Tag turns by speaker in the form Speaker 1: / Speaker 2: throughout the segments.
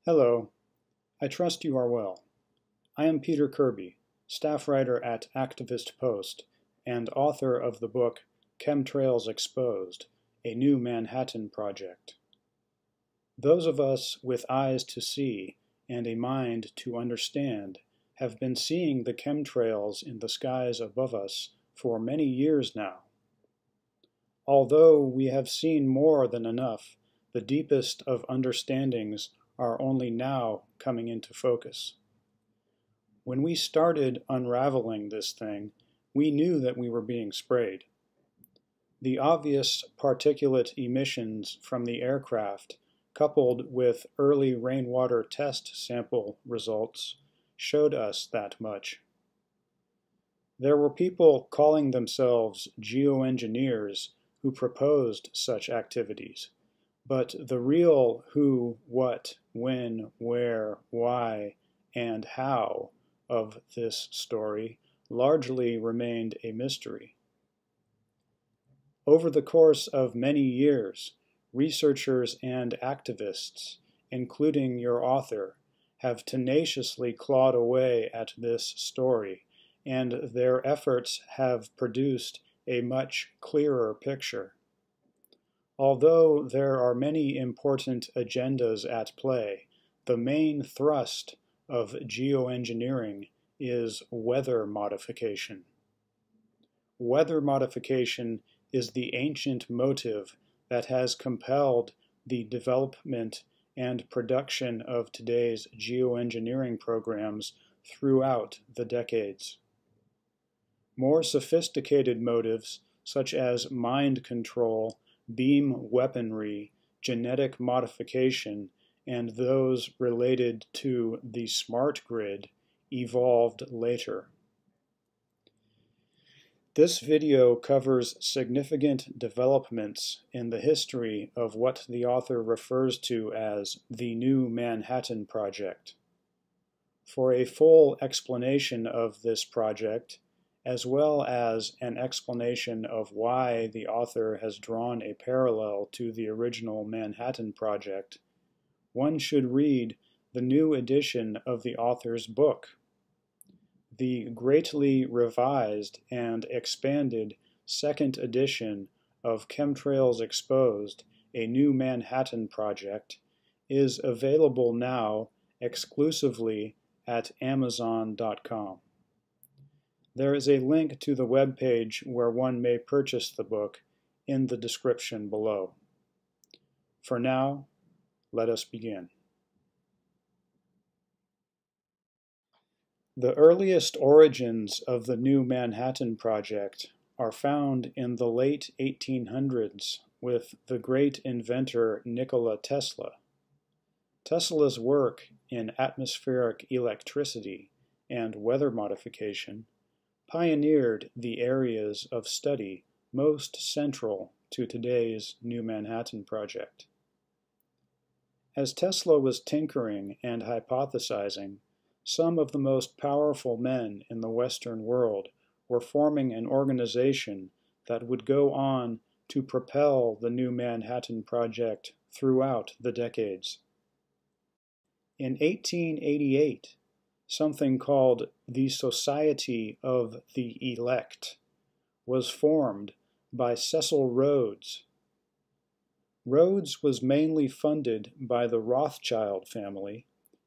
Speaker 1: Hello, I trust you are well. I am Peter Kirby, staff writer at Activist Post and author of the book Chemtrails Exposed, a New Manhattan Project. Those of us with eyes to see and a mind to understand have been seeing the chemtrails in the skies above us for many years now. Although we have seen more than enough, the deepest of understandings are only now coming into focus. When we started unraveling this thing, we knew that we were being sprayed. The obvious particulate emissions from the aircraft, coupled with early rainwater test sample results, showed us that much. There were people calling themselves geoengineers who proposed such activities. But the real who, what, when, where, why, and how of this story largely remained a mystery. Over the course of many years, researchers and activists, including your author, have tenaciously clawed away at this story, and their efforts have produced a much clearer picture. Although there are many important agendas at play, the main thrust of geoengineering is weather modification. Weather modification is the ancient motive that has compelled the development and production of today's geoengineering programs throughout the decades. More sophisticated motives, such as mind control, beam weaponry, genetic modification, and those related to the smart grid evolved later. This video covers significant developments in the history of what the author refers to as the New Manhattan Project. For a full explanation of this project, as well as an explanation of why the author has drawn a parallel to the original Manhattan Project, one should read the new edition of the author's book. The greatly revised and expanded second edition of Chemtrails Exposed, a New Manhattan Project, is available now exclusively at Amazon.com. There is a link to the webpage where one may purchase the book in the description below. For now, let us begin. The earliest origins of the New Manhattan Project are found in the late 1800s with the great inventor Nikola Tesla. Tesla's work in atmospheric electricity and weather modification pioneered the areas of study most central to today's New Manhattan Project. As Tesla was tinkering and hypothesizing, some of the most powerful men in the Western world were forming an organization that would go on to propel the New Manhattan Project throughout the decades. In 1888, something called the Society of the Elect was formed by Cecil Rhodes. Rhodes was mainly funded by the Rothschild family,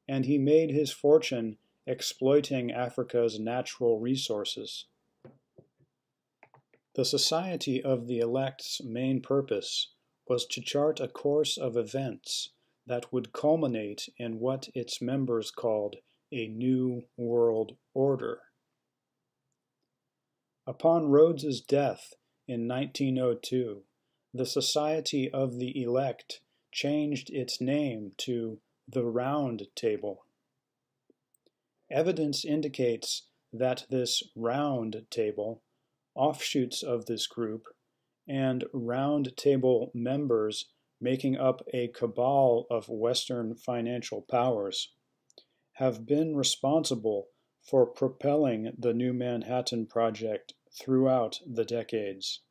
Speaker 1: and he made his fortune exploiting Africa's natural resources. The Society of the Elect's main purpose was to chart a course of events that would culminate in what its members called a new world order. Upon Rhodes's death in 1902, the Society of the Elect changed its name to the Round Table. Evidence indicates that this Round Table, offshoots of this group, and Round Table members making up a cabal of Western financial powers, have been responsible for propelling the New Manhattan Project throughout the decades.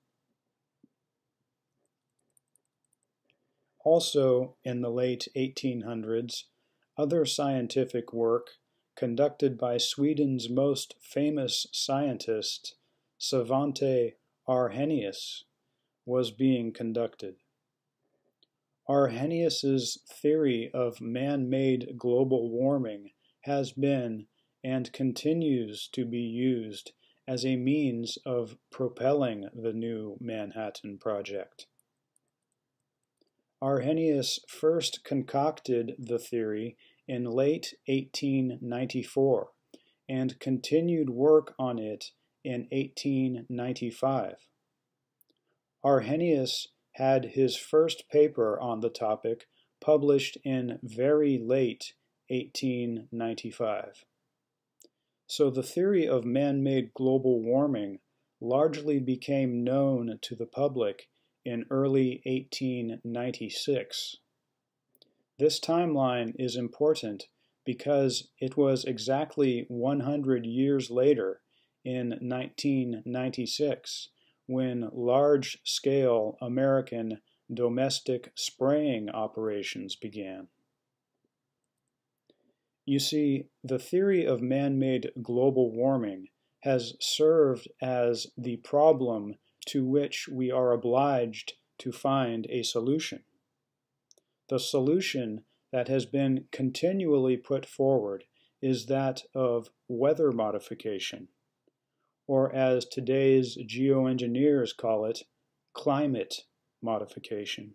Speaker 1: Also, in the late 1800s, Other scientific work conducted by Sweden's most famous scientist, Svante Arrhenius, was being conducted. Arrhenius's theory of man-made global warming has been and continues to be used as a means of propelling the new Manhattan Project. Arrhenius first concocted the theory in late 1894 and continued work on it in 1895. Arrhenius had his first paper on the topic published in very late 1895. So the theory of man-made global warming largely became known to the public in early 1896. This timeline is important because it was exactly 100 years later, in 1996, when large-scale American domestic spraying operations began. You see, the theory of man-made global warming has served as the problem to which we are obliged to find a solution. The solution that has been continually put forward is that of weather modification, or as today's geoengineers call it, climate modification.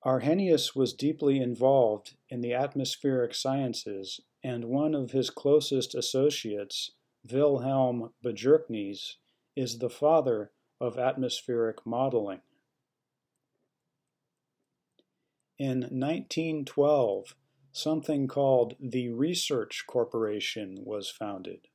Speaker 1: Arrhenius was deeply involved in the atmospheric sciences, and one of his closest associates, Wilhelm Bjerknes, is the father of atmospheric modeling. In 1912, something called the Research Corporation was founded.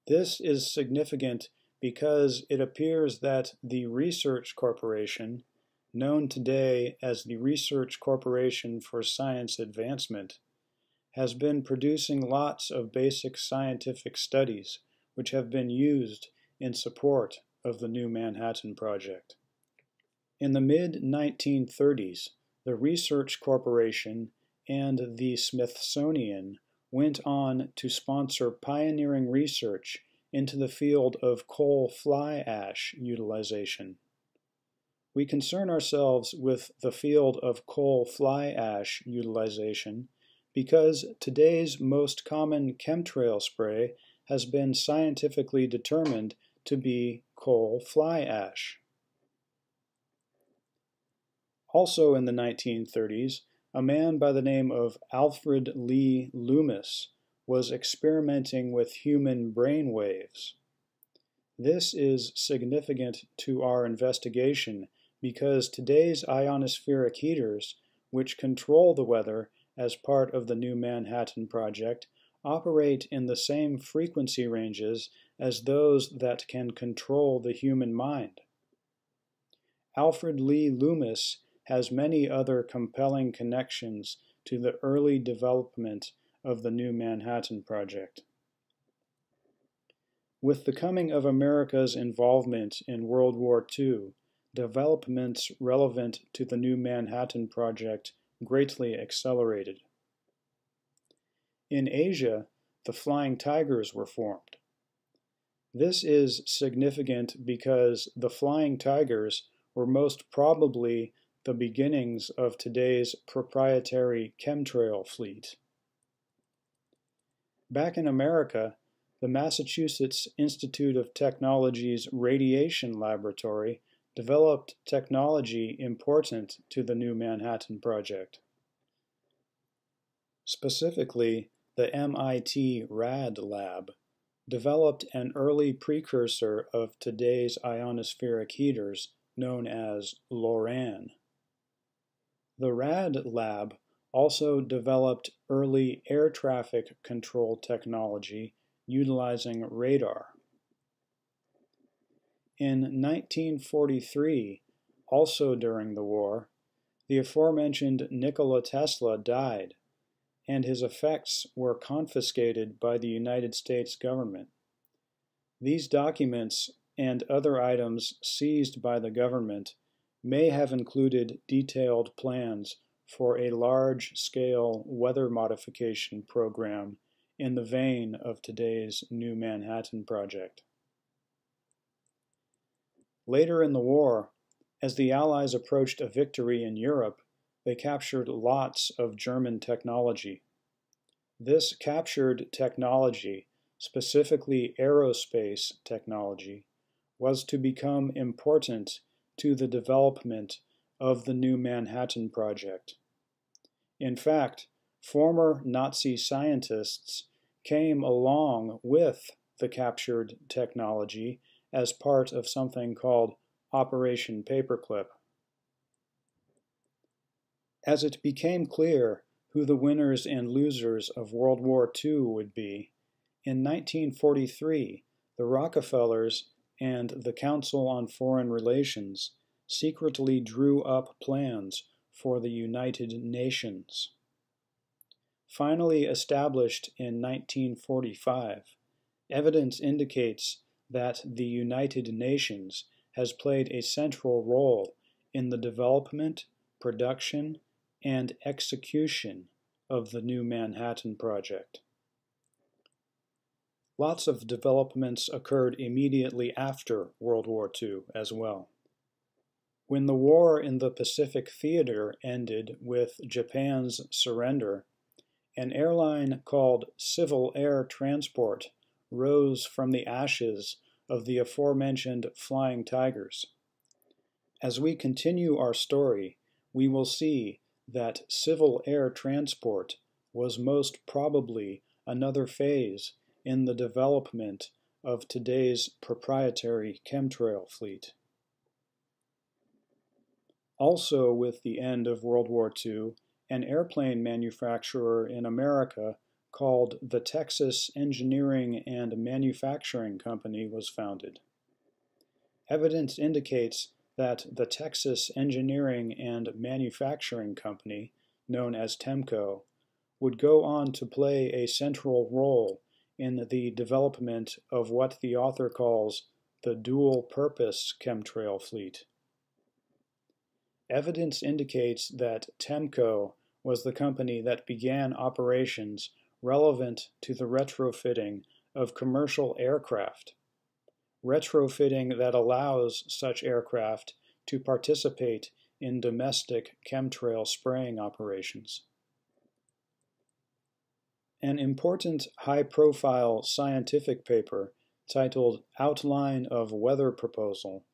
Speaker 1: This is significant because it appears that the Research Corporation, known today as the Research Corporation for Science Advancement, has been producing lots of basic scientific studies which have been used in support of the new Manhattan Project. In the mid-1930s, the Research Corporation and the Smithsonian went on to sponsor pioneering research into the field of coal fly ash utilization. We concern ourselves with the field of coal fly ash utilization because today's most common chemtrail spray has been scientifically determined to be coal fly ash. Also in the 1930s, a man by the name of Alfred Lee Loomis was experimenting with human brain waves. This is significant to our investigation because today's ionospheric heaters, which control the weather as part of the new Manhattan Project, operate in the same frequency ranges as those that can control the human mind. Alfred Lee Loomis has many other compelling connections to the early development of the new Manhattan Project. With the coming of America's involvement in World War II, developments relevant to the new Manhattan Project greatly accelerated. In Asia, the Flying Tigers were formed. This is significant because the Flying Tigers were most probably the beginnings of today's proprietary chemtrail fleet. Back in America, the Massachusetts Institute of Technology's Radiation Laboratory developed technology important to the new Manhattan Project. Specifically, the MIT RAD Lab developed an early precursor of today's ionospheric heaters known as LORAN. The RAD Lab also developed early air traffic control technology utilizing radar. In 1943, also during the war, the aforementioned Nikola Tesla died, and his effects were confiscated by the United States government. These documents and other items seized by the government may have included detailed plans for a large-scale weather modification program in the vein of today's New Manhattan Project. Later in the war, as the Allies approached a victory in Europe, they captured lots of German technology. This captured technology, specifically aerospace technology, was to become important to the development of the New Manhattan Project. In fact, former Nazi scientists came along with the captured technology as part of something called Operation Paperclip. As it became clear who the winners and losers of World War II would be, in 1943, the Rockefellers and the Council on Foreign Relations secretly drew up plans for the United Nations. Finally established in 1945, evidence indicates that the United Nations has played a central role in the development, production, and execution of the New Manhattan Project. Lots of developments occurred immediately after World War II as well. When the war in the Pacific Theater ended with Japan's surrender, an airline called Civil Air Transport rose from the ashes of the aforementioned Flying Tigers. As we continue our story, we will see that civil air transport was most probably another phase in the development of today's proprietary chemtrail fleet. Also, with the end of World War II, an airplane manufacturer in America called the Texas Engineering and Manufacturing Company was founded. Evidence indicates that the Texas Engineering and Manufacturing Company, known as TEMCO, would go on to play a central role in the development of what the author calls the dual-purpose chemtrail fleet. Evidence indicates that TEMCO was the company that began operations relevant to the retrofitting of commercial aircraft, retrofitting that allows such aircraft to participate in domestic chemtrail spraying operations. An important high-profile scientific paper titled Outline of Weather Proposal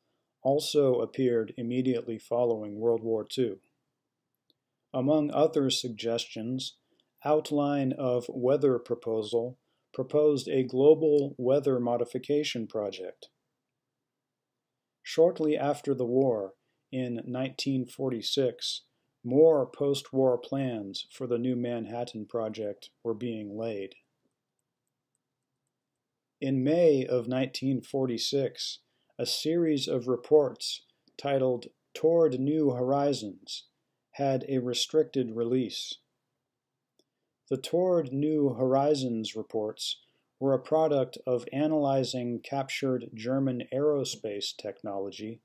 Speaker 1: also appeared immediately following World War II. Among other suggestions, Outline of Weather Proposal proposed a global weather modification project. Shortly after the war, in 1946, more post-war plans for the New Manhattan Project were being laid. In May of 1946, a series of reports titled Toward New Horizons had a restricted release. The Toward New Horizons reports were a product of analyzing captured German aerospace technology,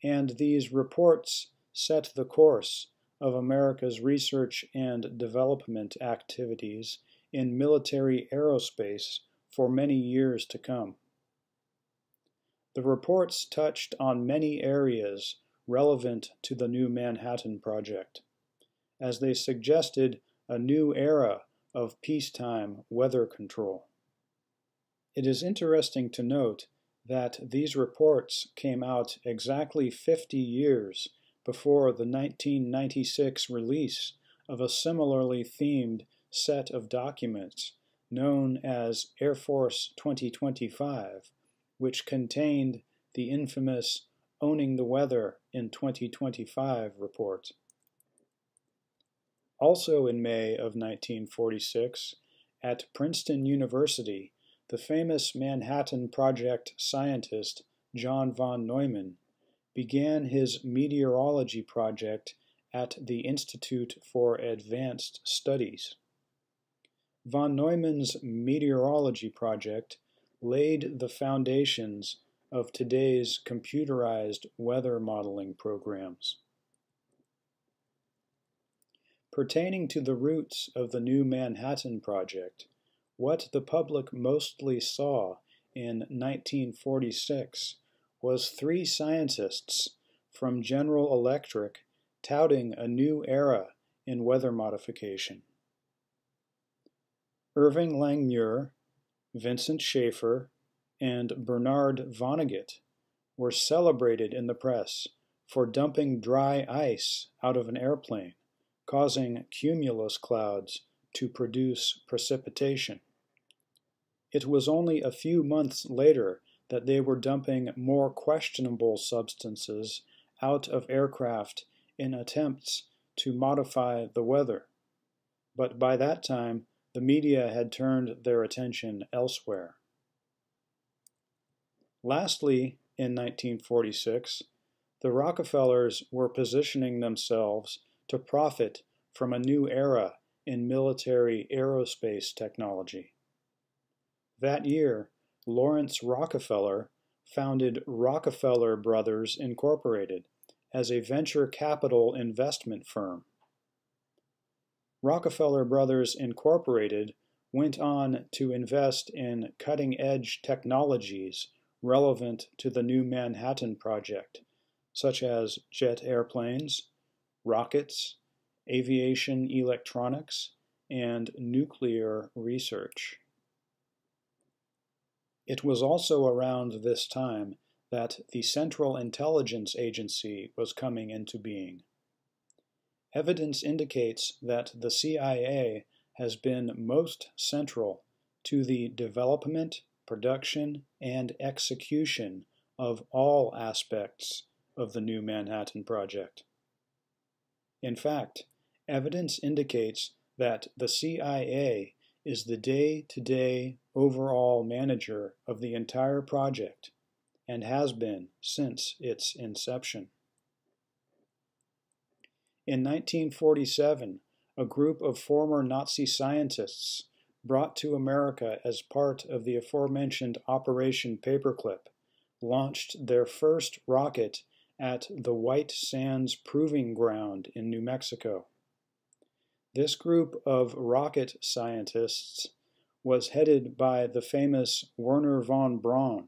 Speaker 1: and these reports set the course of America's research and development activities in military aerospace for many years to come. The reports touched on many areas relevant to the New Manhattan Project, as they suggested a new era of peacetime weather control. It is interesting to note that these reports came out exactly 50 years before the 1996 release of a similarly themed set of documents known as Air Force 2025, which contained the infamous Owning the Weather in 2025 report. Also in May of 1946, at Princeton University, the famous Manhattan Project scientist John von Neumann began his Meteorology Project at the Institute for Advanced Studies. Von Neumann's Meteorology Project laid the foundations of today's computerized weather modeling programs. Pertaining to the roots of the new Manhattan Project, what the public mostly saw in 1946 was three scientists from General Electric touting a new era in weather modification. Irving Langmuir, Vincent Schaefer, and Bernard Vonnegut were celebrated in the press for dumping dry ice out of an airplane, causing cumulus clouds to produce precipitation. It was only a few months later that they were dumping more questionable substances out of aircraft in attempts to modify the weather. But by that time, the media had turned their attention elsewhere. Lastly, in 1946, the Rockefellers were positioning themselves to profit from a new era in military aerospace technology. That year, Lawrence Rockefeller founded Rockefeller Brothers Incorporated as a venture capital investment firm. Rockefeller Brothers Incorporated went on to invest in cutting-edge technologies relevant to the new Manhattan Project, such as jet airplanes, rockets, aviation electronics, and nuclear research. It was also around this time that the Central Intelligence Agency was coming into being. Evidence indicates that the CIA has been most central to the development, production, and execution of all aspects of the new Manhattan Project. In fact, evidence indicates that the CIA is the day-to-day overall manager of the entire project and has been since its inception. In 1947, a group of former Nazi scientists brought to America as part of the aforementioned Operation Paperclip launched their first rocket at the White Sands Proving Ground in New Mexico. This group of rocket scientists was headed by the famous Wernher von Braun,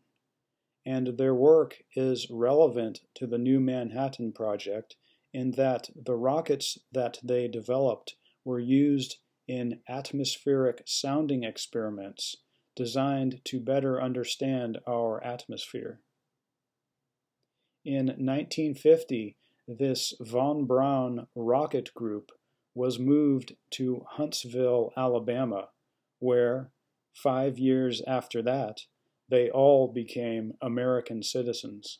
Speaker 1: and their work is relevant to the new Manhattan Project in that the rockets that they developed were used in atmospheric sounding experiments designed to better understand our atmosphere. In 1950, this von Braun rocket group was moved to Huntsville, Alabama, where, 5 years after that, they all became American citizens.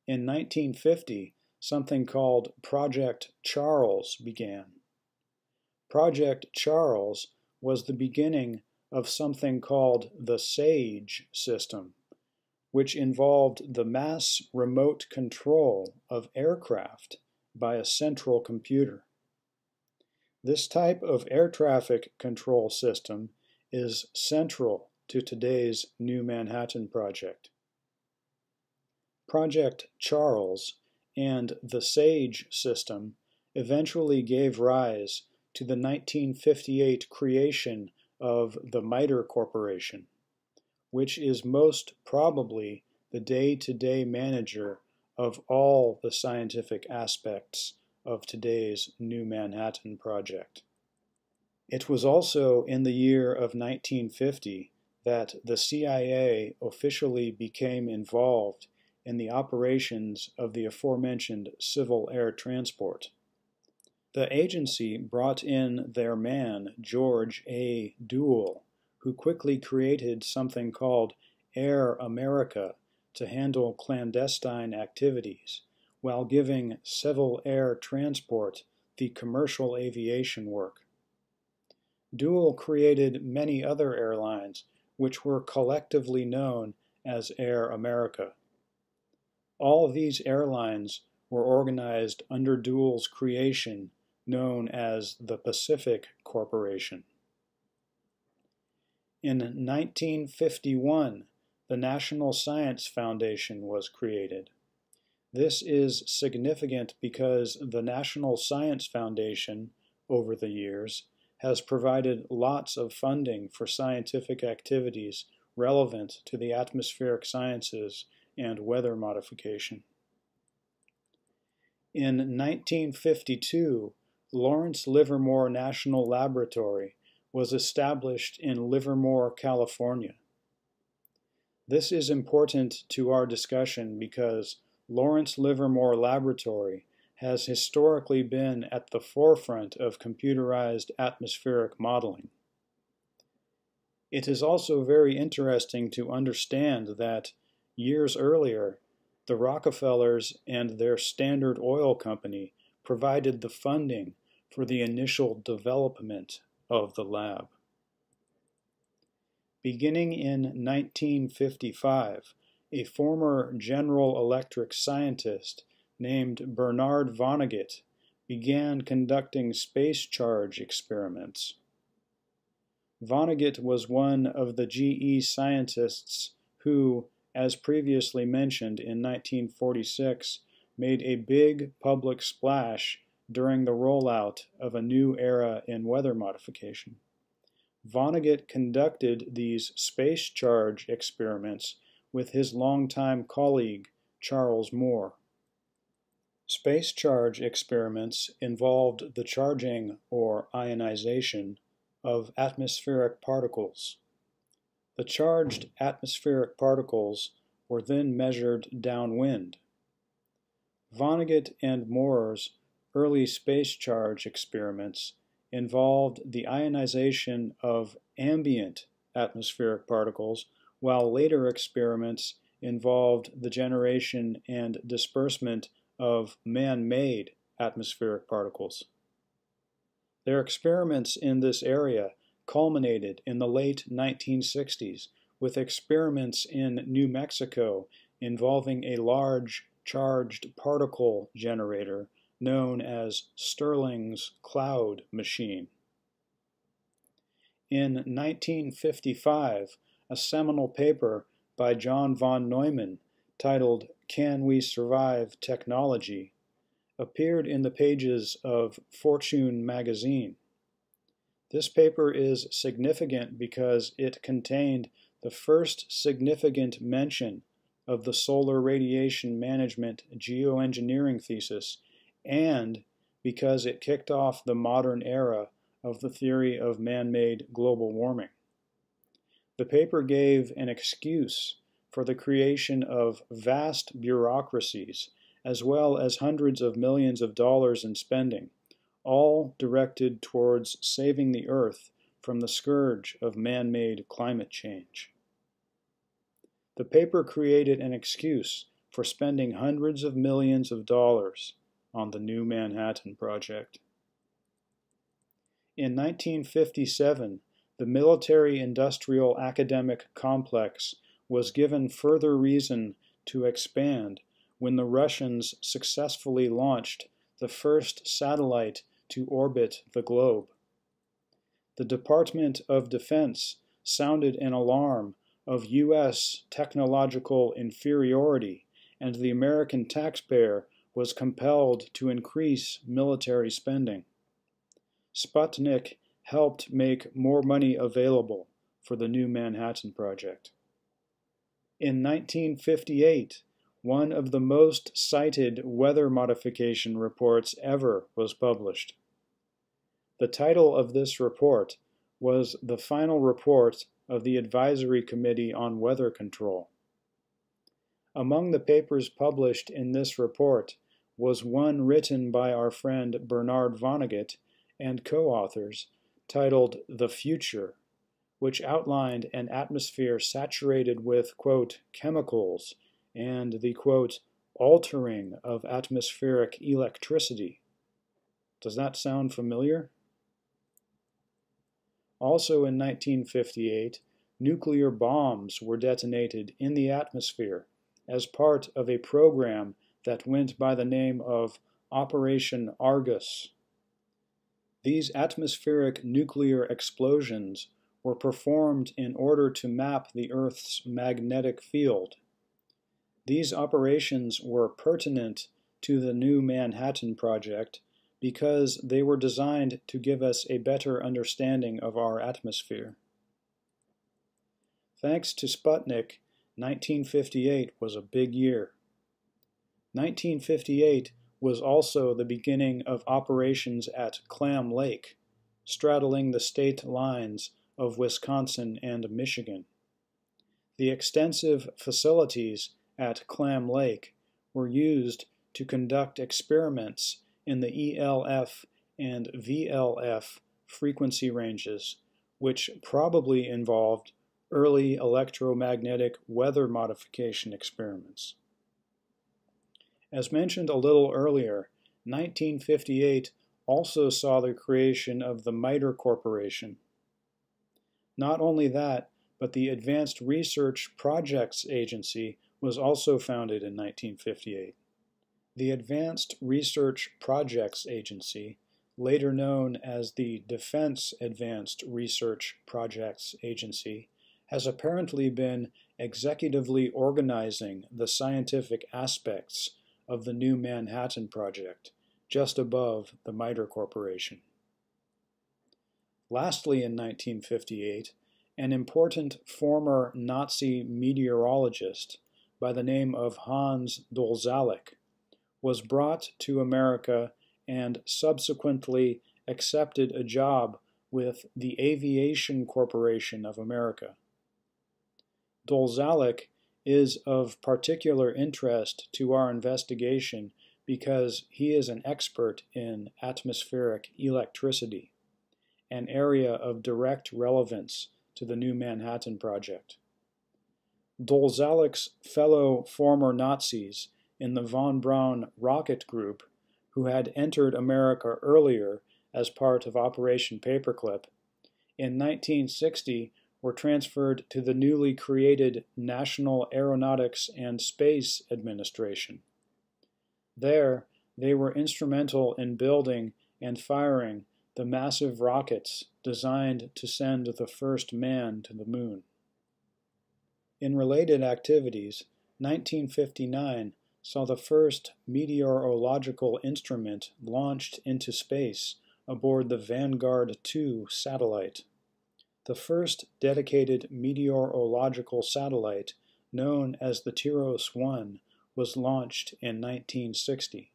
Speaker 1: In 1950, something called Project Charles began. Project Charles was the beginning of something called the SAGE system, which involved the mass remote control of aircraft by a central computer. This type of air traffic control system is central to today's new Manhattan Project. Project Charles and the SAGE system eventually gave rise to the 1958 creation of the MITRE Corporation, which is most probably the day-to-day manager of all the scientific aspects of today's new Manhattan Project. It was also in the year of 1950 that the CIA officially became involved in the operations of the aforementioned civil air transport. The agency brought in their man, George A. Duell, who quickly created something called Air America to handle clandestine activities, while giving civil air transport the commercial aviation work. Duell created many other airlines, which were collectively known as Air America. All these airlines were organized under Duell's creation, known as the Pacific Corporation. In 1951, the National Science Foundation was created. This is significant because the National Science Foundation, over the years, has provided lots of funding for scientific activities relevant to the atmospheric sciences and weather modification. In 1952, Lawrence Livermore National Laboratory was established in Livermore, California. This is important to our discussion because Lawrence Livermore Laboratory has historically been at the forefront of computerized atmospheric modeling. It is also very interesting to understand that years earlier, the Rockefellers and their Standard Oil Company provided the funding for the initial development of the lab. Beginning in 1955, a former General Electric scientist named Bernard Vonnegut began conducting space charge experiments. Vonnegut was one of the GE scientists who, as previously mentioned in 1946, made a big public splash during the rollout of a new era in weather modification. Vonnegut conducted these space charge experiments with his longtime colleague, Charles Moore. Space charge experiments involved the charging, or ionization, of atmospheric particles. The charged atmospheric particles were then measured downwind. Vonnegut and Moore's early space charge experiments involved the ionization of ambient atmospheric particles, while later experiments involved the generation and disbursement of man-made atmospheric particles. Their experiments in this area culminated in the late 1960s with experiments in New Mexico involving a large charged particle generator known as Stirling's cloud machine. In 1955, a seminal paper by John von Neumann titled "Can We Survive Technology?" appeared in the pages of Fortune magazine. This paper is significant because it contained the first significant mention of the solar radiation management geoengineering thesis, and because it kicked off the modern era of the theory of man-made global warming. The paper gave an excuse for the creation of vast bureaucracies, as well as hundreds of millions of dollars in spending, all directed towards saving the Earth from the scourge of man-made climate change. The paper created an excuse for spending hundreds of millions of dollars on the New Manhattan Project. In 1957, the military-industrial academic complex was given further reason to expand when the Russians successfully launched the first satellite to orbit the globe. The Department of Defense sounded an alarm of U.S. technological inferiority, and the American taxpayer was compelled to increase military spending. Sputnik helped make more money available for the New Manhattan Project. In 1958, one of the most cited weather modification reports ever was published. The title of this report was the final report of the Advisory Committee on Weather Control. Among the papers published in this report was one written by our friend Bernard Vonnegut and co-authors titled "The Future," which outlined an atmosphere saturated with, quote, chemicals and the, quote, altering of atmospheric electricity. Does that sound familiar? Also in 1958, nuclear bombs were detonated in the atmosphere as part of a program that went by the name of Operation Argus. These atmospheric nuclear explosions were performed in order to map the Earth's magnetic field. These operations were pertinent to the New Manhattan Project because they were designed to give us a better understanding of our atmosphere. Thanks to Sputnik, 1958 was a big year. 1958 was also the beginning of operations at Clam Lake, straddling the state lines of Wisconsin and Michigan. The extensive facilities at Clam Lake were used to conduct experiments in the ELF and VLF frequency ranges, which probably involved early electromagnetic weather modification experiments. As mentioned a little earlier, 1958 also saw the creation of the MITRE Corporation. Not only that, but the Advanced Research Projects Agency was also founded in 1958. The Advanced Research Projects Agency, later known as the Defense Advanced Research Projects Agency, has apparently been executively organizing the scientific aspects of the New Manhattan Project, just above the MITRE Corporation. Lastly, in 1958, an important former Nazi meteorologist by the name of Hans Dolzalek was brought to America and subsequently accepted a job with the Aviation Corporation of America. Dolzalek is of particular interest to our investigation because he is an expert in atmospheric electricity, an area of direct relevance to the New Manhattan Project. Dolzalek's fellow former Nazis in the von Braun rocket group, who had entered America earlier as part of Operation Paperclip, in 1960 were transferred to the newly created National Aeronautics and Space Administration. There, they were instrumental in building and firing the massive rockets designed to send the first man to the moon. In related activities, 1959 saw the first meteorological instrument launched into space aboard the Vanguard 2 satellite. The first dedicated meteorological satellite, known as the TIROS-1, was launched in 1960.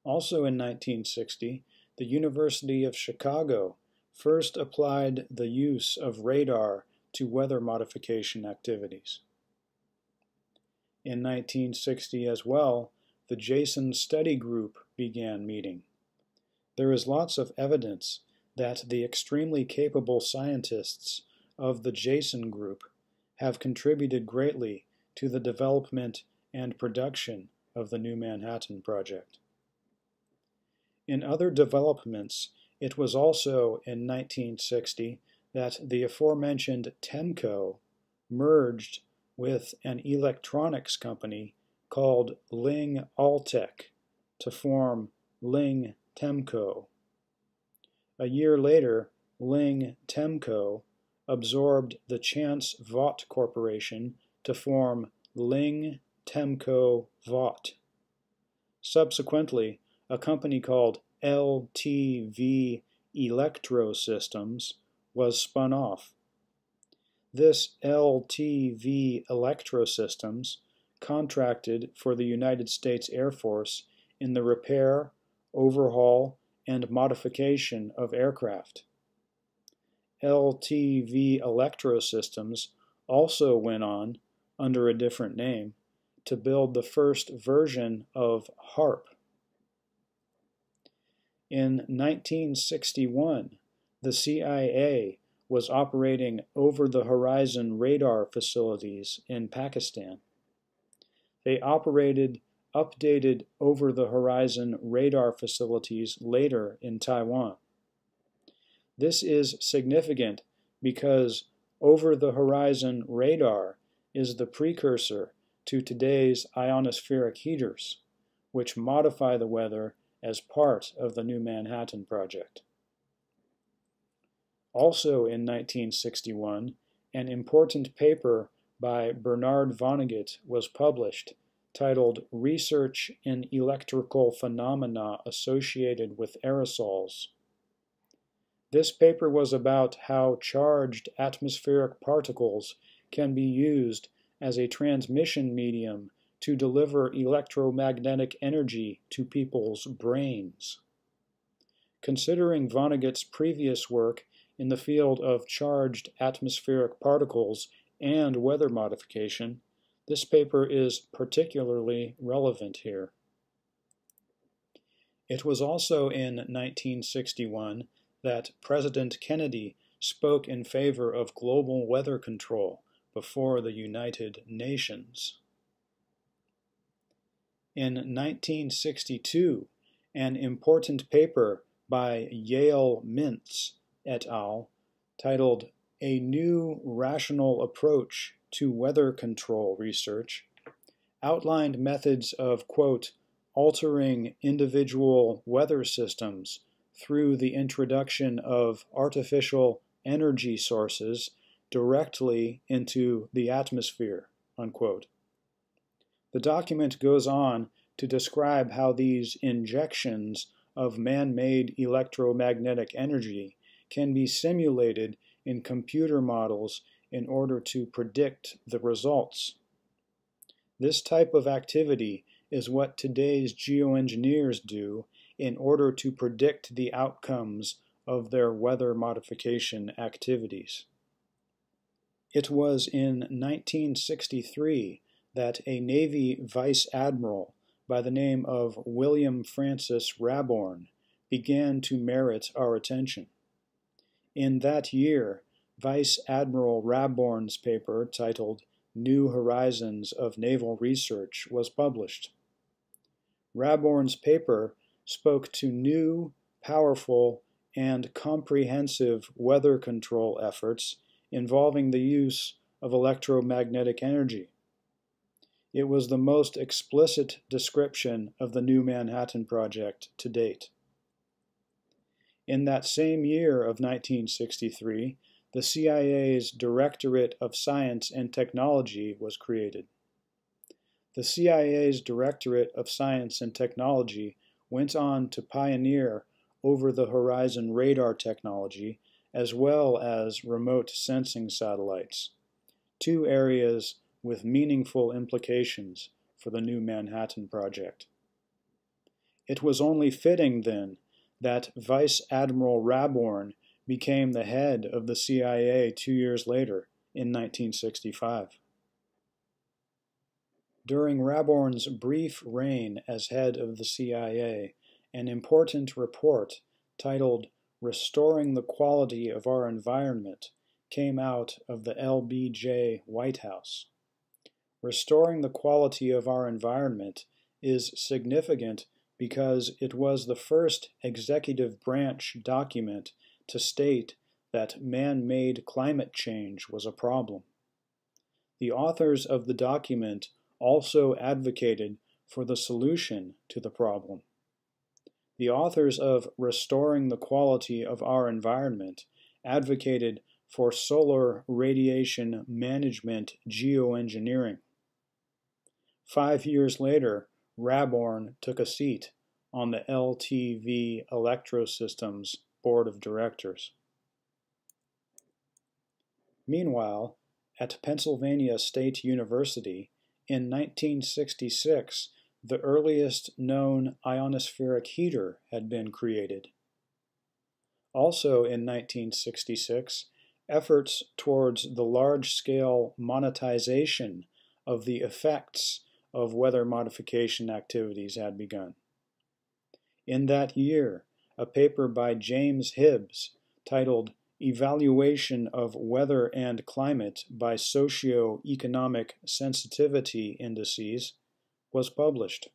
Speaker 1: Also in 1960, the University of Chicago first applied the use of radar to weather modification activities. In 1960 as well, the Jason Study Group began meeting. There is lots of evidence that the extremely capable scientists of the Jason Group have contributed greatly to the development and production of the New Manhattan Project. In other developments, it was also in 1960 that the aforementioned TEMCO merged with an electronics company called Ling Alltech to form Ling TEMCO. A year later, Ling TEMCO absorbed the Chance Vought Corporation to form Ling TEMCO Vought. Subsequently, a company called LTV Electro Systems was spun off. This LTV Electro Systems contracted for the United States Air Force in the repair, overhaul, and modification of aircraft. LTV Electro Systems also went on, under a different name, to build the first version of HARP. In 1961, the CIA was operating over-the-horizon radar facilities in Pakistan. They operated updated over-the-horizon radar facilities later in Taiwan. This is significant because over-the-horizon radar is the precursor to today's ionospheric heaters, which modify the weather as part of the New Manhattan Project. Also in 1961, an important paper by Bernard Vonnegut was published, titled Research in Electrical Phenomena Associated with Aerosols. This paper was about how charged atmospheric particles can be used as a transmission medium to deliver electromagnetic energy to people's brains. Considering Vonnegut's previous work in the field of charged atmospheric particles and weather modification, this paper is particularly relevant here. It was also in 1961 that President Kennedy spoke in favor of global weather control before the United Nations. In 1962, an important paper by Yale Mintz et al., titled A New Rational Approach to Weather Control Research, outlined methods of, quote, altering individual weather systems through the introduction of artificial energy sources directly into the atmosphere, unquote. The document goes on to describe how these injections of man-made electromagnetic energy can be simulated in computer models in order to predict the results. This type of activity is what today's geoengineers do in order to predict the outcomes of their weather modification activities. It was in 1963 that a Navy Vice Admiral by the name of William Francis Raborn began to merit our attention. In that year, Vice Admiral Raborn's paper titled New Horizons of Naval Research was published. Raborn's paper spoke to new, powerful, and comprehensive weather control efforts involving the use of electromagnetic energy. It was the most explicit description of the New Manhattan Project to date. In that same year of 1963, the CIA's Directorate of Science and Technology was created. The CIA's Directorate of Science and Technology went on to pioneer over-the-horizon radar technology as well as remote sensing satellites, two areas with meaningful implications for the New Manhattan Project. It was only fitting, then, that Vice Admiral Raborn became the head of the CIA 2 years later, in 1965. During Raborn's brief reign as head of the CIA, an important report titled Restoring the Quality of Our Environment came out of the LBJ White House. Restoring the quality of our environment is significant because it was the first executive branch document to state that man-made climate change was a problem. The authors of the document also advocated for the solution to the problem. The authors of Restoring the Quality of Our Environment advocated for solar radiation management geoengineering. 5 years later, Raborn took a seat on the LTV Electrosystems Board of Directors. Meanwhile, at Pennsylvania State University, in 1966, the earliest known ionospheric heater had been created. Also in 1966, efforts towards the large-scale monetization of the effects of weather modification activities had begun. In that year, a paper by James Hibbs titled Evaluation of Weather and Climate by Socio-Economic Sensitivity Indices was published.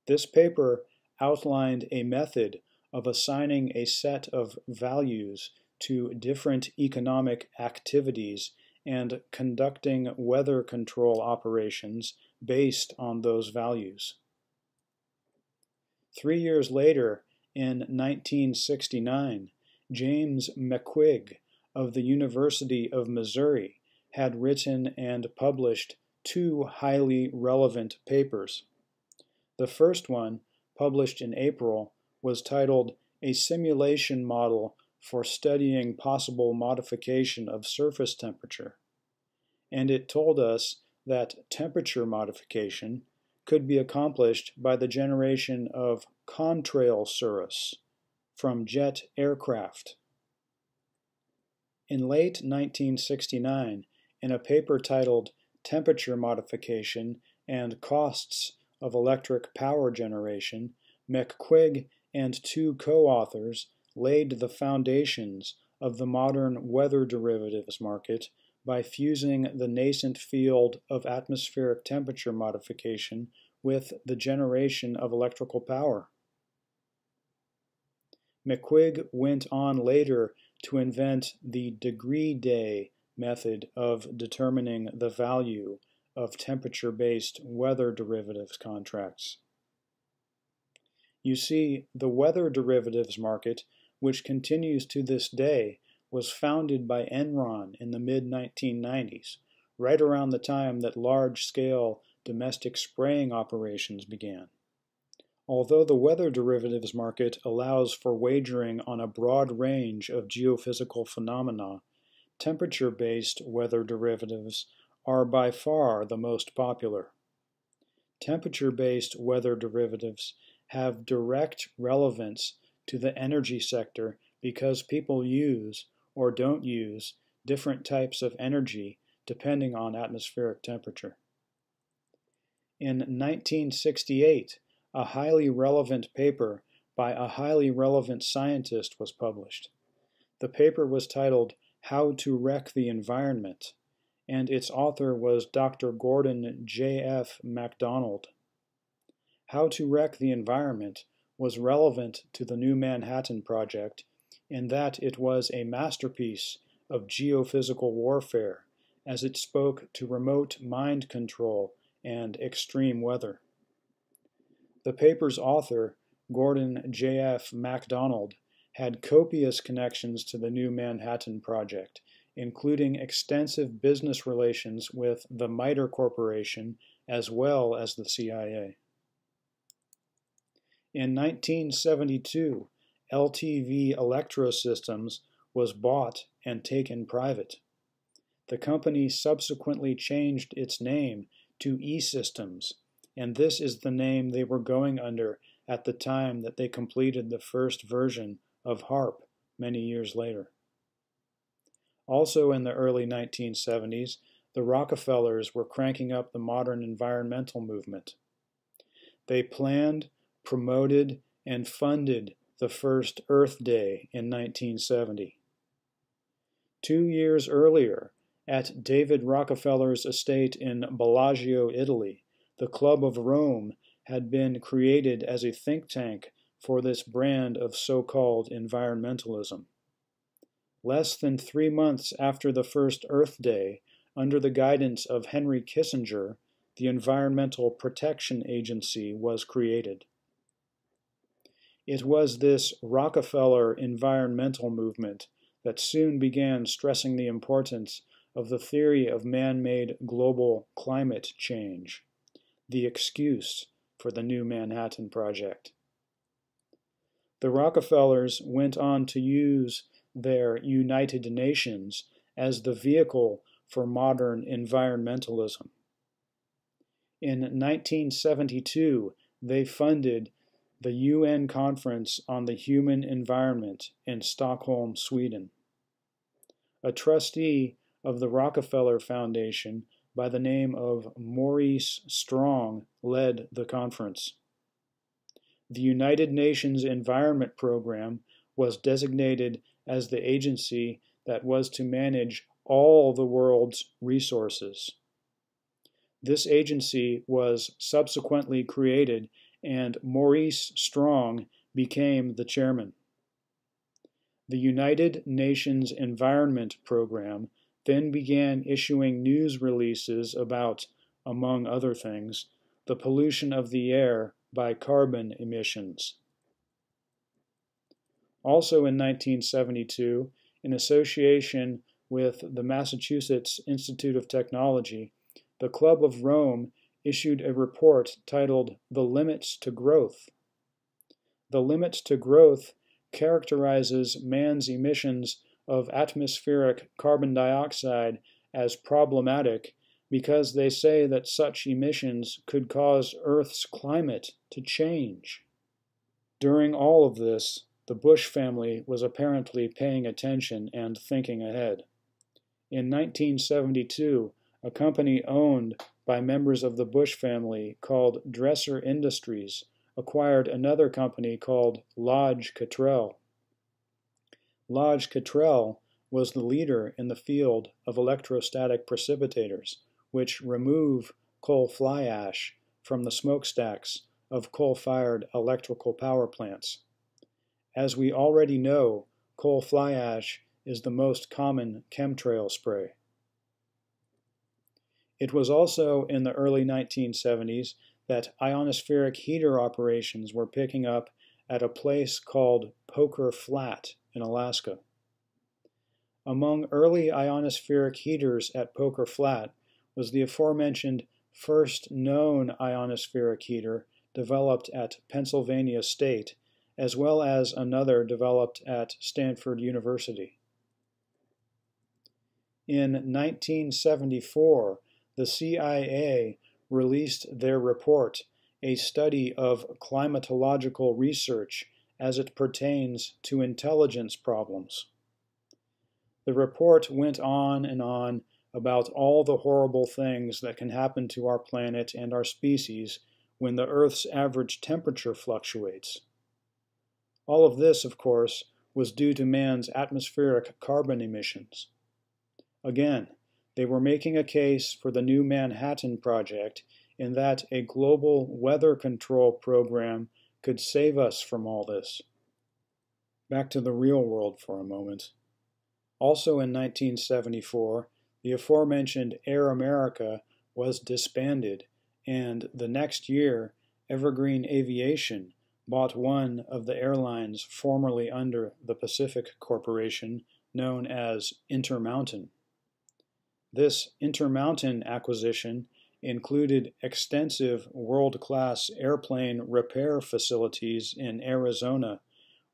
Speaker 1: This paper outlined a method of assigning a set of values to different economic activities and conducting weather control operations based on those values. 3 years later, in 1969, James McQuigg of the University of Missouri had written and published two highly relevant papers. The first one, published in April, was titled "A Simulation Model for Studying Possible Modification of Surface Temperature," and it told us that temperature modification could be accomplished by the generation of contrail cirrus from jet aircraft. In late 1969, in a paper titled "Temperature Modification and Costs of Electric Power Generation," McQuigg and two co-authors laid the foundations of the modern weather derivatives market by fusing the nascent field of atmospheric temperature modification with the generation of electrical power. McQuigg went on later to invent the degree day method of determining the value of temperature-based weather derivatives contracts. You see, the weather derivatives market, which continues to this day, was founded by Enron in the mid-1990s, right around the time that large-scale domestic spraying operations began. Although the weather derivatives market allows for wagering on a broad range of geophysical phenomena, temperature-based weather derivatives are by far the most popular. Temperature-based weather derivatives have direct relevance to the energy sector because people use or don't use different types of energy depending on atmospheric temperature. In 1968, a highly relevant paper by a highly relevant scientist was published. The paper was titled "How to Wreck the Environment," and its author was Dr. Gordon J.F. MacDonald. How to Wreck the Environment was relevant to the New Manhattan Project in that it was a masterpiece of geophysical warfare as it spoke to remote mind control and extreme weather. The paper's author, Gordon J.F. MacDonald, had copious connections to the New Manhattan Project, including extensive business relations with the MITRE Corporation as well as the CIA. In 1972, LTV Electrosystems was bought and taken private. The company subsequently changed its name to E-Systems, and this is the name they were going under at the time that they completed the first version of HARP many years later. Also in the early 1970s, the Rockefellers were cranking up the modern environmental movement. They planned, promoted, and funded the first Earth Day in 1970. 2 years earlier, at David Rockefeller's estate in Bellagio, Italy, the Club of Rome had been created as a think tank for this brand of so-called environmentalism. Less than 3 months after the first Earth Day, under the guidance of Henry Kissinger, the Environmental Protection Agency was created. It was this Rockefeller environmental movement that soon began stressing the importance of the theory of man-made global climate change, the excuse for the New Manhattan Project. The Rockefellers went on to use their United Nations as the vehicle for modern environmentalism. In 1972, they funded the UN Conference on the Human Environment in Stockholm, Sweden. A trustee of the Rockefeller Foundation by the name of Maurice Strong led the conference. The United Nations Environment Program was designated as the agency that was to manage all the world's resources. This agency was subsequently created, and Maurice Strong became the chairman. The United Nations Environment Program then began issuing news releases about, among other things, the pollution of the air by carbon emissions. Also in 1972, in association with the Massachusetts Institute of Technology, the Club of Rome issued a report titled The Limits to Growth. The Limits to Growth characterizes man's emissions of atmospheric carbon dioxide as problematic because they say that such emissions could cause Earth's climate to change. During all of this, the Bush family was apparently paying attention and thinking ahead. In 1972, a company owned by members of the Bush family called Dresser Industries acquired another company called Lodge-Cottrell. Lodge-Cottrell was the leader in the field of electrostatic precipitators, which remove coal fly ash from the smokestacks of coal-fired electrical power plants. As we already know, coal fly ash is the most common chemtrail spray. It was also in the early 1970s that ionospheric heater operations were picking up at a place called Poker Flat in Alaska. Among early ionospheric heaters at Poker Flat was the aforementioned first known ionospheric heater developed at Pennsylvania State, as well as another developed at Stanford University. In 1974, the CIA released their report, A Study of Climatological Research as it Pertains to Intelligence Problems. The report went on and on about all the horrible things that can happen to our planet and our species when the Earth's average temperature fluctuates. All of this, of course, was due to man's atmospheric carbon emissions. Again, they were making a case for the New Manhattan Project in that a global weather control program could save us from all this. Back to the real world for a moment. Also in 1974, the aforementioned Air America was disbanded, and the next year, Evergreen Aviation bought one of the airlines formerly under the Pacific Corporation, known as Intermountain. This Intermountain acquisition included extensive world-class airplane repair facilities in Arizona,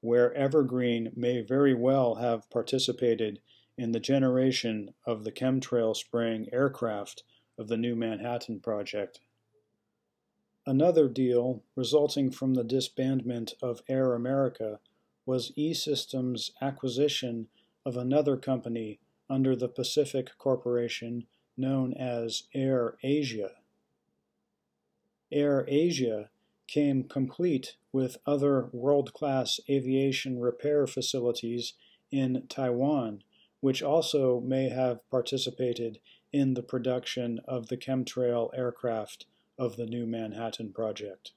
Speaker 1: where Evergreen may very well have participated in the generation of the chemtrail-spraying aircraft of the New Manhattan Project. Another deal resulting from the disbandment of Air America was E-Systems' acquisition of another company under the Pacific Corporation known as Air Asia. Air Asia came complete with other world-class aviation repair facilities in Taiwan, which also may have participated in the production of the chemtrail aircraft of the New Manhattan Project.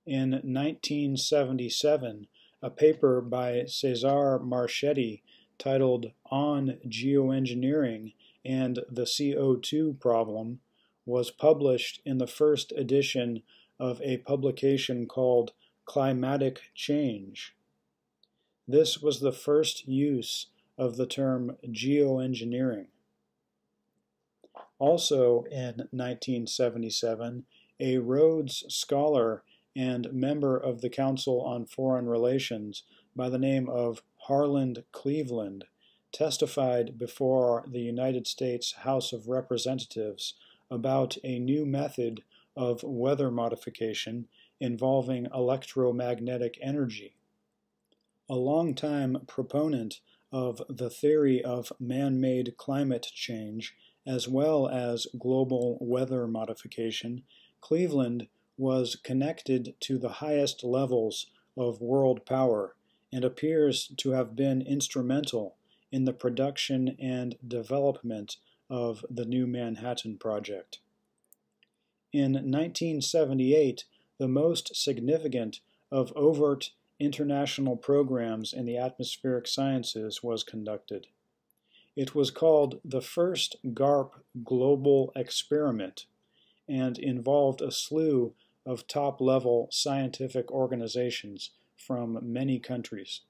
Speaker 1: In 1977, a paper by Cesar Marchetti titled On Geoengineering and the CO2 Problem was published in the first edition of a publication called Climatic Change. This was the first use of the term geoengineering. Also in 1977, a Rhodes Scholar and member of the Council on Foreign Relations by the name of Harland Cleveland testified before the United States House of Representatives about a new method of weather modification involving electromagnetic energy. A longtime proponent of the theory of man-made climate change as well as global weather modification, Cleveland was connected to the highest levels of world power and appears to have been instrumental in the production and development of the New Manhattan Project. In 1978, the most significant of overt international programs in the atmospheric sciences was conducted. It was called the first Garp Global Experiment and involved a slew of top-level scientific organizations from many countries.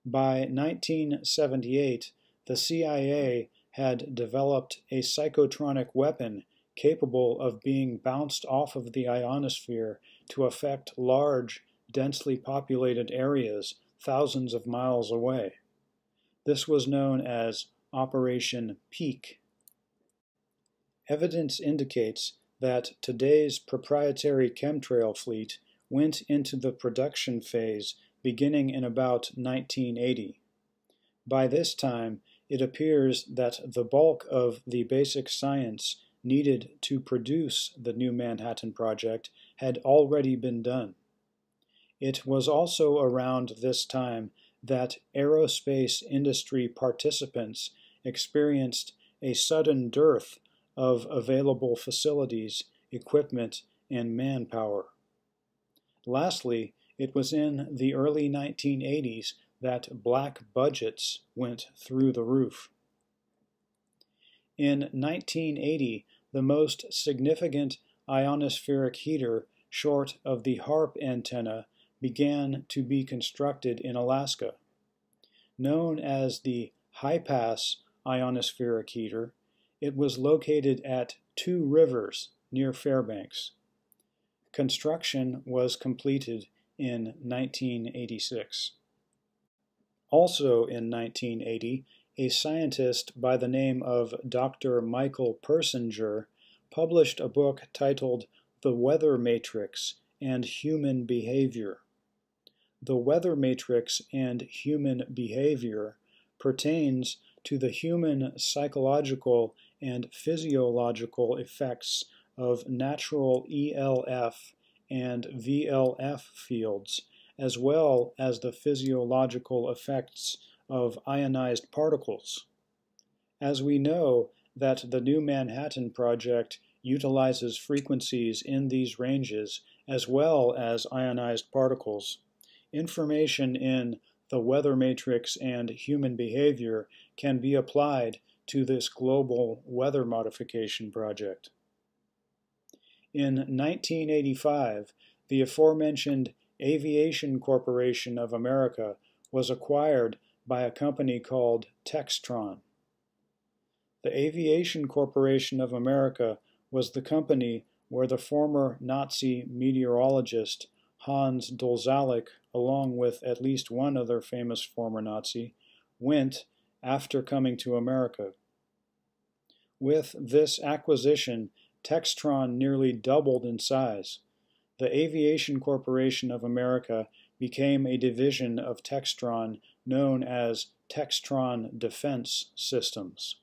Speaker 1: By 1978, the CIA had developed a psychotronic weapon capable of being bounced off of the ionosphere to affect large, densely populated areas thousands of miles away. This was known as Operation Peak. Evidence indicates that today's proprietary chemtrail fleet went into the production phase beginning in about 1980. By this time, it appears that the bulk of the basic science needed to produce the New Manhattan Project had already been done. It was also around this time that aerospace industry participants experienced a sudden dearth of available facilities, equipment, and manpower. Lastly, it was in the early 1980s that black budgets went through the roof. In 1980, the most significant ionospheric heater short of the HARP antenna began to be constructed in Alaska. Known as the high-pass ionospheric heater, it was located at Two Rivers near Fairbanks. Construction was completed in 1986. Also in 1980, a scientist by the name of Dr. Michael Persinger published a book titled The Weather Matrix and Human Behavior. The weather matrix and human behavior pertains to the human psychological and physiological effects of natural ELF and VLF fields, as well as the physiological effects of ionized particles. As we know that the New Manhattan Project utilizes frequencies in these ranges as well as ionized particles, information in the weather matrix and human behavior can be applied to this global weather modification project. In 1985, the aforementioned Aviation Corporation of America was acquired by a company called Textron. The Aviation Corporation of America was the company where the former Nazi meteorologist Hans Dolzalik, along with at least one other famous former Nazi, went after coming to America. With this acquisition, Textron nearly doubled in size. The Aviation Corporation of America became a division of Textron known as Textron Defense Systems.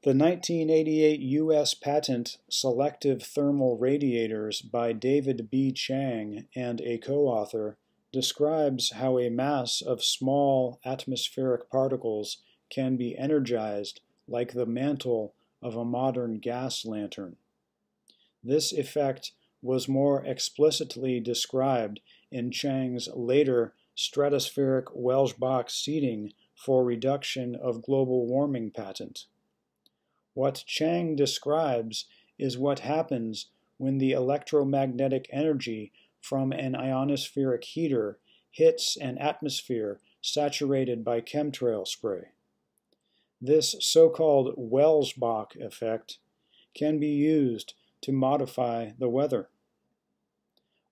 Speaker 1: The 1988 U.S. patent Selective Thermal Radiators by David B. Chang and a co-author describes how a mass of small atmospheric particles can be energized like the mantle of a modern gas lantern. This effect was more explicitly described in Chang's later stratospheric Welsbach seeding for reduction of global warming patent. What Chang describes is what happens when the electromagnetic energy from an ionospheric heater hits an atmosphere saturated by chemtrail spray. This so-called Welsbach effect can be used to modify the weather.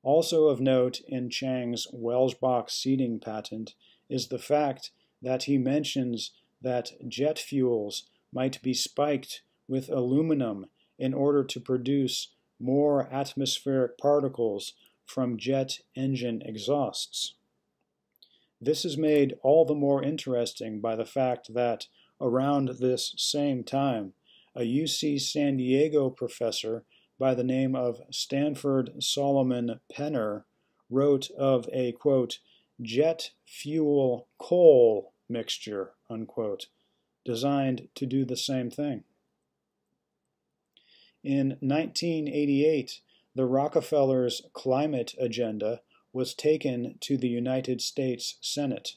Speaker 1: Also of note in Chang's Welsbach seeding patent is the fact that he mentions that jet fuels might be spiked with aluminum in order to produce more atmospheric particles from jet engine exhausts. This is made all the more interesting by the fact that around this same time, a UC San Diego professor by the name of Stanford Solomon Penner wrote of a, quote, jet fuel coal mixture, unquote, designed to do the same thing. In 1988, the Rockefellers' climate agenda was taken to the United States Senate.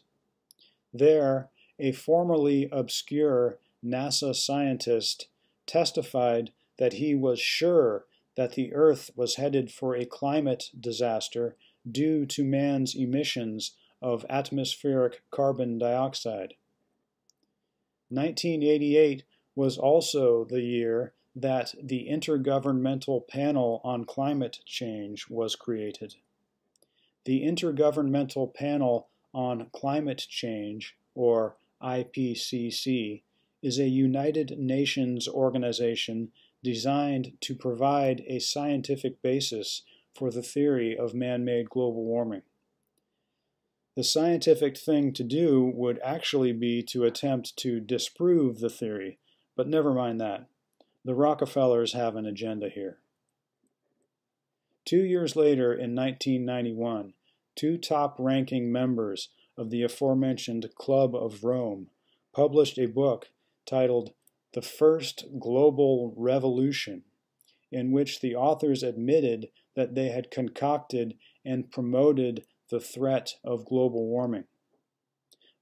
Speaker 1: There, a formerly obscure NASA scientist testified that he was sure that the Earth was headed for a climate disaster due to man's emissions of atmospheric carbon dioxide. 1988 was also the year that the Intergovernmental Panel on Climate Change was created. The Intergovernmental Panel on Climate Change, or IPCC, is a United Nations organization designed to provide a scientific basis for the theory of man-made global warming. The scientific thing to do would actually be to attempt to disprove the theory, but never mind that. The Rockefellers have an agenda here. 2 years later, in 1991, two top-ranking members of the aforementioned Club of Rome published a book titled The First Global Revolution, in which the authors admitted that they had concocted and promoted the threat of global warming.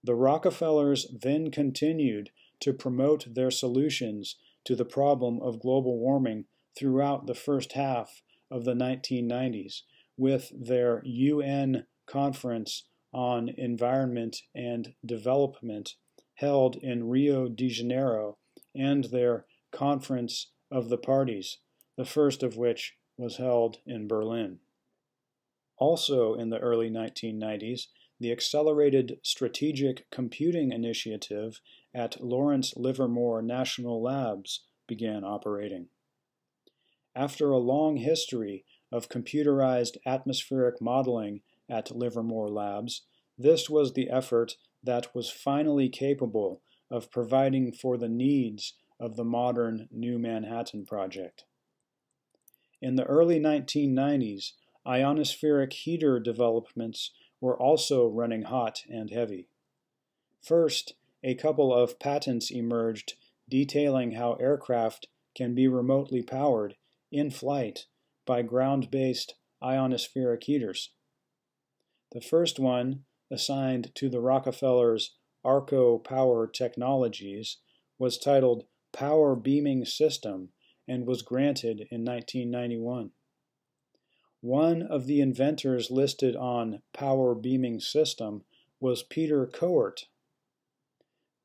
Speaker 1: The Rockefellers then continued to promote their solutions to the problem of global warming throughout the first half of the 1990s with their UN Conference on Environment and Development held in Rio de Janeiro and their Conference of the Parties, the first of which was held in Berlin. Also in the early 1990s, the Accelerated Strategic Computing Initiative at Lawrence Livermore National Labs began operating. After a long history of computerized atmospheric modeling at Livermore Labs, this was the effort that was finally capable of providing for the needs of the modern New Manhattan Project. In the early 1990s, ionospheric heater developments were also running hot and heavy. First, a couple of patents emerged detailing how aircraft can be remotely powered in flight by ground-based ionospheric heaters. The first one, assigned to the Rockefellers' Arco Power Technologies, was titled Power Beaming System and was granted in 1991. One of the inventors listed on Power Beaming System was Peter Coert.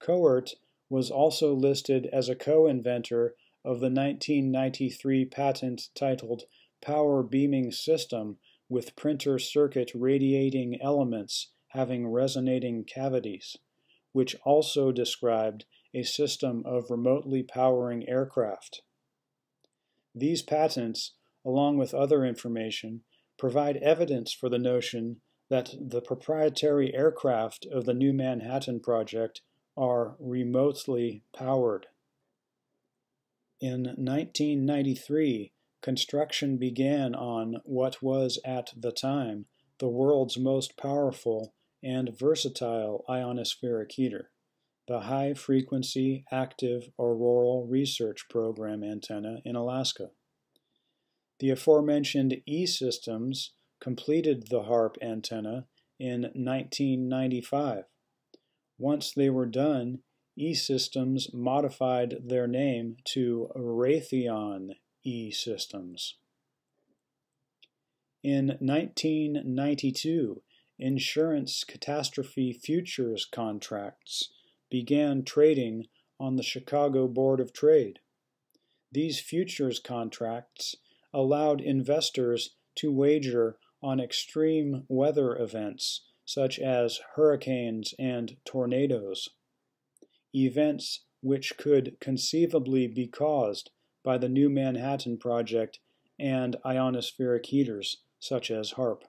Speaker 1: Coert was also listed as a co-inventor of the 1993 patent titled Power Beaming System with Printer Circuit Radiating Elements having Resonating Cavities, which also described a system of remotely powering aircraft. These patents, along with other information, provide evidence for the notion that the proprietary aircraft of the New Manhattan Project are remotely powered. In 1993, construction began on what was at the time the world's most powerful and versatile ionospheric heater, the High-Frequency Active Auroral Research Program antenna in Alaska. The aforementioned E-Systems completed the HARP antenna in 1995. Once they were done, E-Systems modified their name to Raytheon E-Systems. In 1992, insurance catastrophe futures contracts began trading on the Chicago Board of Trade. These futures contracts allowed investors to wager on extreme weather events such as hurricanes and tornadoes, events which could conceivably be caused by the New Manhattan Project and ionospheric heaters such as HARP.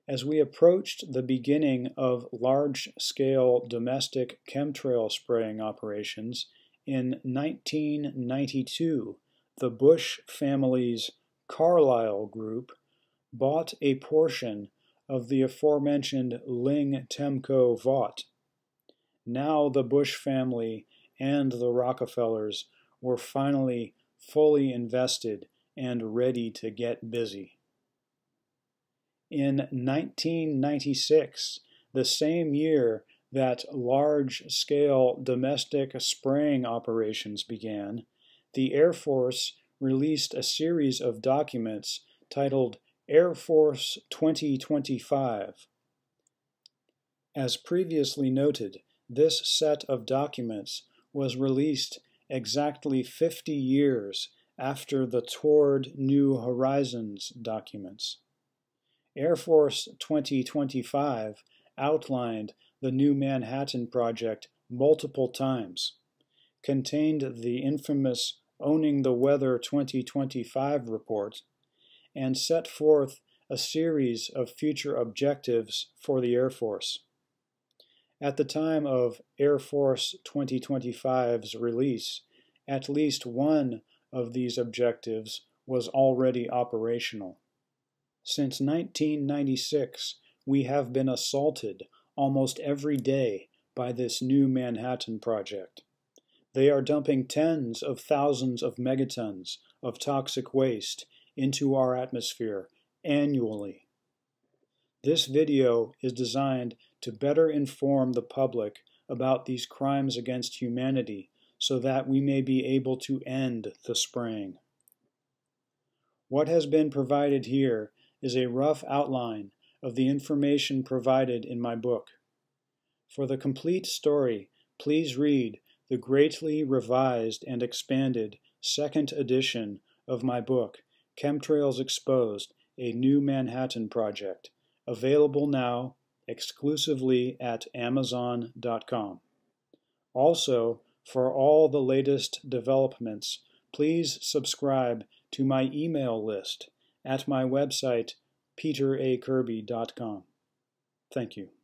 Speaker 1: As we approached the beginning of large-scale domestic chemtrail spraying operations, in 1992, the Bush family's Carlyle Group bought a portion of the aforementioned Ling-Temco Vought. Now the Bush family and the Rockefellers were finally fully invested and ready to get busy. In 1996, the same year that large-scale domestic spraying operations began, the Air Force released a series of documents titled Air Force 2025, As previously noted, this set of documents was released exactly 50 years after the Toward New Horizons documents. Air Force 2025 outlined the New Manhattan Project multiple times, contained the infamous Owning the Weather 2025 report, and set forth a series of future objectives for the Air Force. At the time of Air Force 2025's release, at least one of these objectives was already operational. Since 1996, we have been assaulted almost every day by this New Manhattan Project. They are dumping tens of thousands of megatons of toxic waste into our atmosphere annually. This video is designed to better inform the public about these crimes against humanity so that we may be able to end the spraying. What has been provided here is a rough outline of the information provided in my book. For the complete story, please read the greatly revised and expanded second edition of my book, Chemtrails Exposed, A New Manhattan Project, available now exclusively at Amazon.com. Also, for all the latest developments, please subscribe to my email list at my website, peteracirby.com. Thank you.